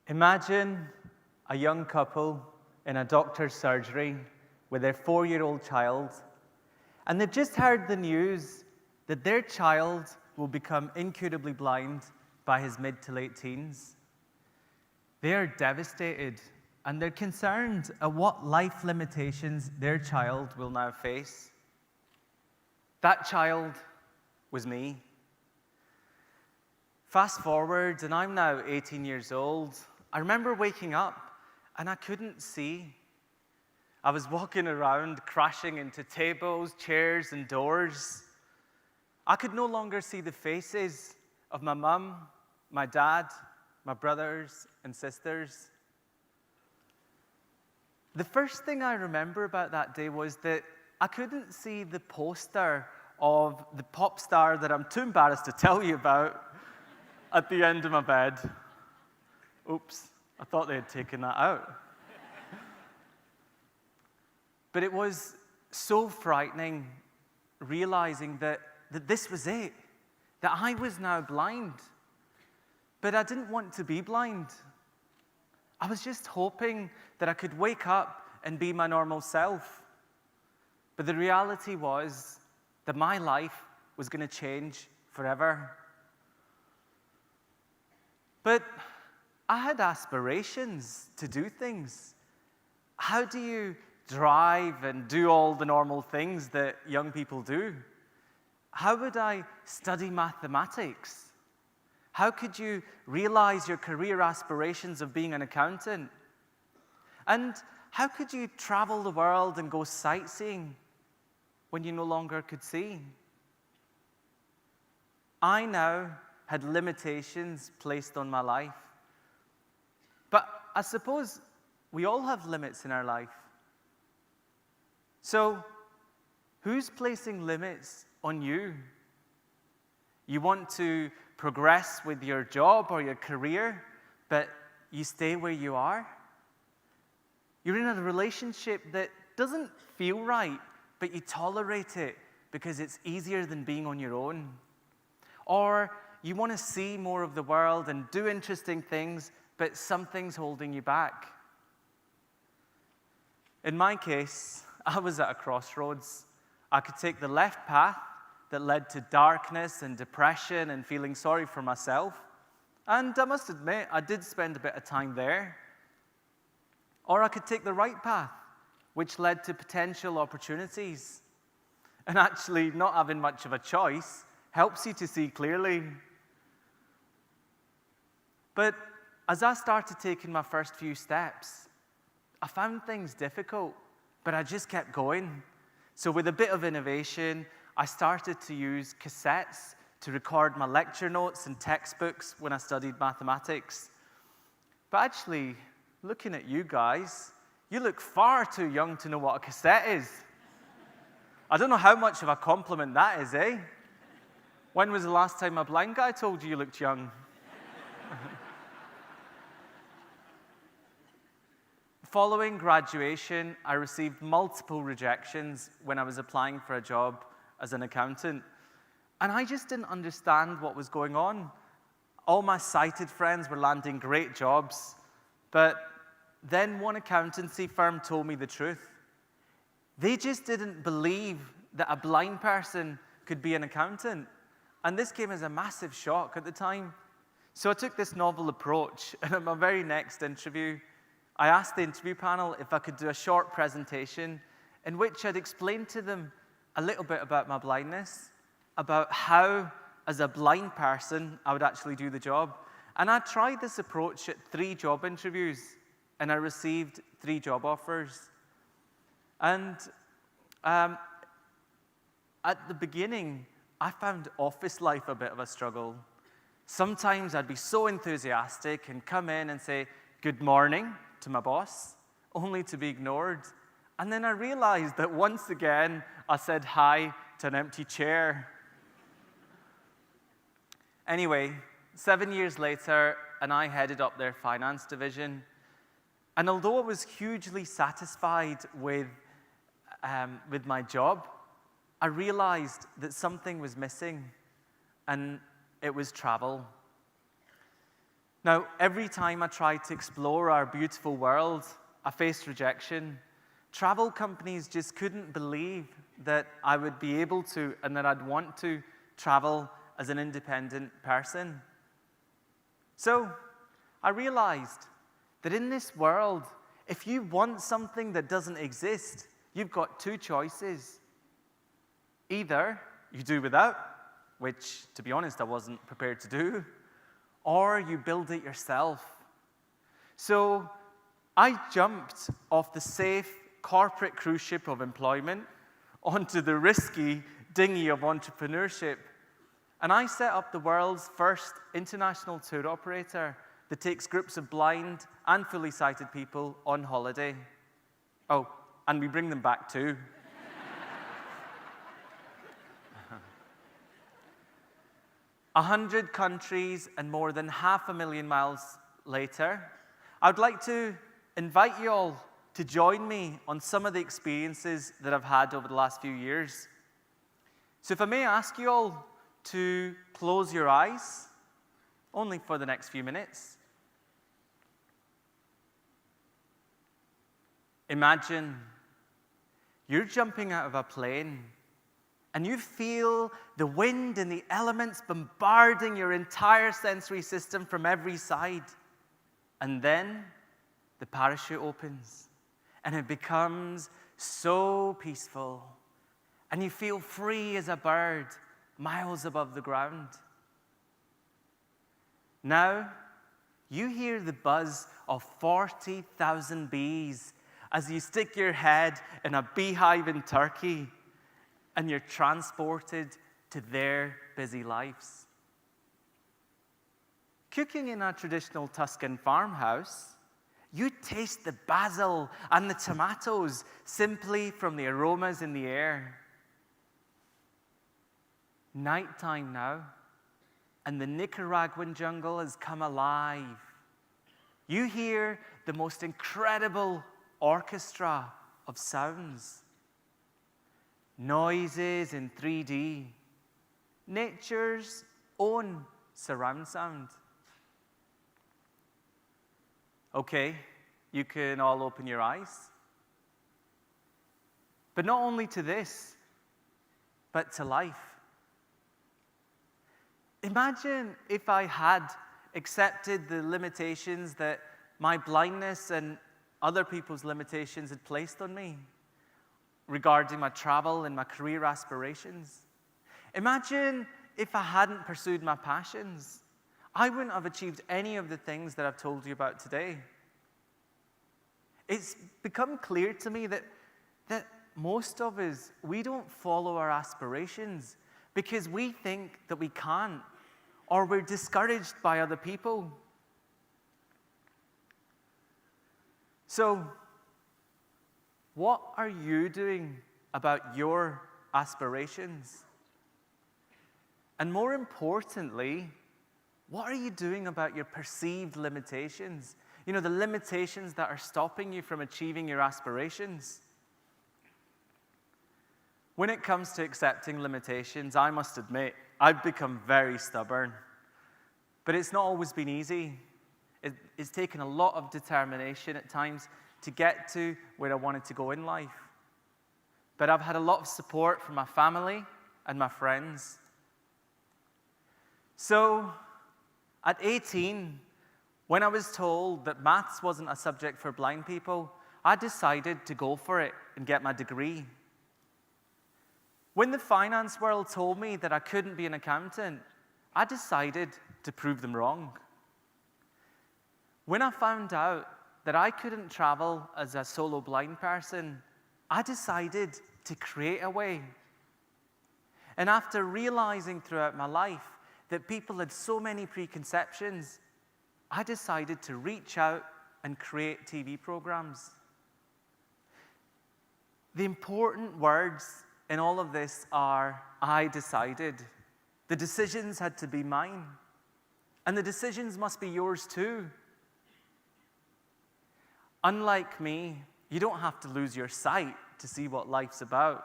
Imagine a young couple in a doctor's surgery with their 4-year-old child, and they've just heard the news that their child will become incurably blind by his mid to late teens. They are devastated, and they're concerned at what life limitations their child will now face. That child was me. Fast forward, and I'm now 18 years old. I remember waking up, and I couldn't see. I was walking around, crashing into tables, chairs, and doors. I could no longer see the faces of my mum, my dad, my brothers and sisters. The first thing I remember about that day was that I couldn't see the poster of the pop star that I'm too embarrassed to tell you about at the end of my bed. Oops, I thought they had taken that out. But it was so frightening realizing that this was it, that I was now blind. But I didn't want to be blind. I was just hoping that I could wake up and be my normal self. But the reality was that my life was going to change forever. But I had aspirations to do things. How do you drive and do all the normal things that young people do? How would I study mathematics? How could you realize your career aspirations of being an accountant? And how could you travel the world and go sightseeing when you no longer could see? I now had limitations placed on my life. But I suppose we all have limits in our life. So, who's placing limits on you? You want to progress with your job or your career, but you stay where you are? You're in a relationship that doesn't feel right, but you tolerate it because it's easier than being on your own. Or you want to see more of the world and do interesting things, but something's holding you back. In my case, I was at a crossroads. I could take the left path that led to darkness and depression and feeling sorry for myself. And I must admit, I did spend a bit of time there. Or I could take the right path, which led to potential opportunities. And actually, not having much of a choice helps you to see clearly. But as I started taking my first few steps, I found things difficult, but I just kept going. So with a bit of innovation, I started to use cassettes to record my lecture notes and textbooks when I studied mathematics. But actually, looking at you guys, you look far too young to know what a cassette is. I don't know how much of a compliment that is, eh? When was the last time a blind guy told you you looked young? Following graduation, I received multiple rejections when I was applying for a job as an accountant. And I just didn't understand what was going on. All my sighted friends were landing great jobs, but then one accountancy firm told me the truth. They just didn't believe that a blind person could be an accountant. And this came as a massive shock at the time. So I took this novel approach, and at my very next interview, I asked the interview panel if I could do a short presentation in which I'd explain to them a little bit about my blindness, about how, as a blind person, I would actually do the job. And I tried this approach at 3 job interviews, and I received 3 job offers. And at the beginning, I found office life a bit of a struggle. Sometimes I'd be so enthusiastic and come in and say, "Good morning," to my boss, only to be ignored. And then I realized that once again, I said hi to an empty chair. Anyway, 7 years later, and I headed up their finance division. And although I was hugely satisfied with my job, I realized that something was missing, and it was travel. Now, every time I tried to explore our beautiful world, I faced rejection. Travel companies just couldn't believe that I would be able to and that I'd want to travel as an independent person. So I realized that in this world, if you want something that doesn't exist, you've got two choices. Either you do without, which, to be honest, I wasn't prepared to do, or you build it yourself. So I jumped off the safe corporate cruise ship of employment onto the risky dinghy of entrepreneurship. And I set up the world's first international tour operator that takes groups of blind and fully sighted people on holiday. Oh, and we bring them back too. 100 countries and more than 500,000 miles later, I would like to invite you all to join me on some of the experiences that I've had over the last few years. So if I may ask you all to close your eyes, only for the next few minutes. Imagine you're jumping out of a plane and you feel the wind and the elements bombarding your entire sensory system from every side. And then the parachute opens and it becomes so peaceful. And you feel free as a bird miles above the ground. Now, you hear the buzz of 40,000 bees as you stick your head in a beehive in Turkey and you're transported to their busy lives. Cooking in a traditional Tuscan farmhouse, you taste the basil and the tomatoes simply from the aromas in the air. Nighttime now, and the Nicaraguan jungle has come alive. You hear the most incredible orchestra of sounds. Noises in 3D. Nature's own surround sound. Okay, you can all open your eyes. But not only to this, but to life. Imagine if I had accepted the limitations that my blindness and other people's limitations had placed on me regarding my travel and my career aspirations. Imagine if I hadn't pursued my passions. I wouldn't have achieved any of the things that I've told you about today. It's become clear to me that most of us, we don't follow our aspirations because we think that we can't, or we're discouraged by other people. So, what are you doing about your aspirations? And more importantly, what are you doing about your perceived limitations? You know, the limitations that are stopping you from achieving your aspirations. When it comes to accepting limitations, I must admit, I've become very stubborn. But it's not always been easy. It's taken a lot of determination at times to get to where I wanted to go in life. But I've had a lot of support from my family and my friends. So, at 18, when I was told that maths wasn't a subject for blind people, I decided to go for it and get my degree. When the finance world told me that I couldn't be an accountant, I decided to prove them wrong. When I found out that I couldn't travel as a solo blind person, I decided to create a way. And after realizing throughout my life that people had so many preconceptions, I decided to reach out and create TV programs. The important words in all of this are, I decided. The decisions had to be mine. And the decisions must be yours too. Unlike me, you don't have to lose your sight to see what life's about.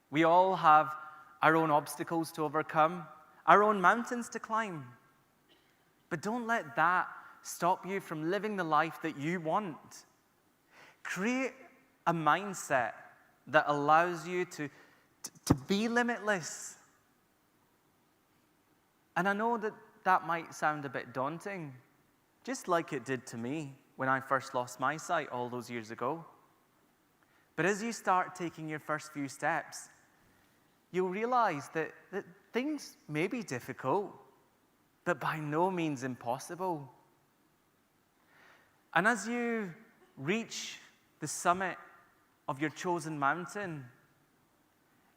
We all have our own obstacles to overcome, our own mountains to climb. But don't let that stop you from living the life that you want. Create a mindset that allows you to be limitless. And I know that that might sound a bit daunting, just like it did to me when I first lost my sight all those years ago. But as you start taking your first few steps, you'll realize that things may be difficult, but by no means impossible. And as you reach the summit of your chosen mountain,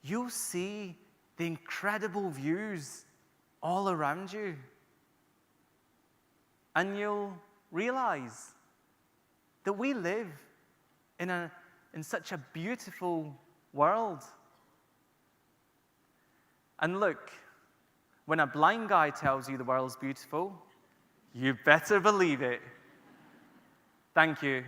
you'll see the incredible views all around you. And you'll realize that we live in such a beautiful world. And look, when a blind guy tells you the world's beautiful, you better believe it. Thank you.